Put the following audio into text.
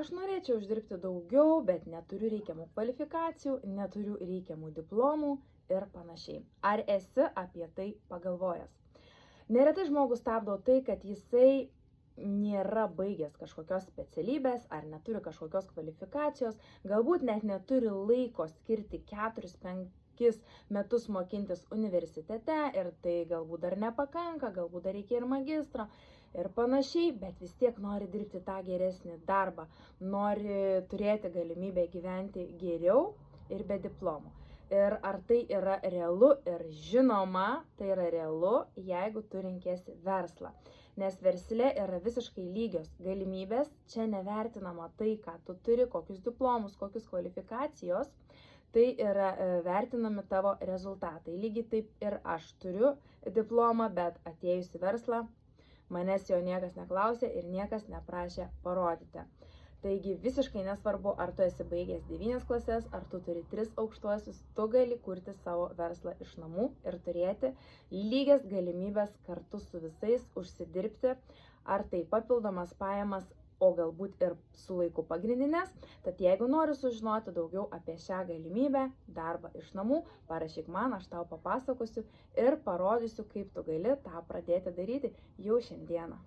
aš norėčiau uždirbti daugiau, bet neturiu reikiamų kvalifikacijų, neturiu reikiamų diplomų ir panašiai. Ar esi apie tai pagalvojęs? Neretai žmogus stabdo tai, kad jisai nėra baigęs kažkokios specialybės ar neturi kažkokios kvalifikacijos, galbūt net neturi laiko skirti 4-5 metus mokintis universitete ir tai galbūt dar nepakanka, galbūt dar reikia ir magistro ir panašiai, bet vis tiek nori dirbti tą geresnį darbą, nori turėti galimybę gyventi geriau ir be diplomų. Ir ar tai yra realu? Ir žinoma, tai yra realu, jeigu tu renkiesi verslą. Nes versle yra visiškai lygios galimybės, čia nevertinama tai, ką tu turi, kokius diplomus, kokius kvalifikacijos, tai yra vertinami tavo rezultatai. Lygiai taip ir aš turiu diplomą, bet atėjus į verslą, manęs jo niekas neklausė ir niekas neprašė parodyti. Taigi visiškai nesvarbu, ar tu esi baigęs 9 klases, ar tu turi 3 aukštuosius, tu gali kurti savo verslą iš namų ir turėti lygias galimybės kartu su visais užsidirbti, ar tai papildomas pajamas, o galbūt ir su laiku pagrindinės. Tad jeigu nori sužinoti daugiau apie šią galimybę, darbą iš namų, parašyk man, aš tau papasakosiu ir parodysiu, kaip tu gali tą pradėti daryti jau šiandieną.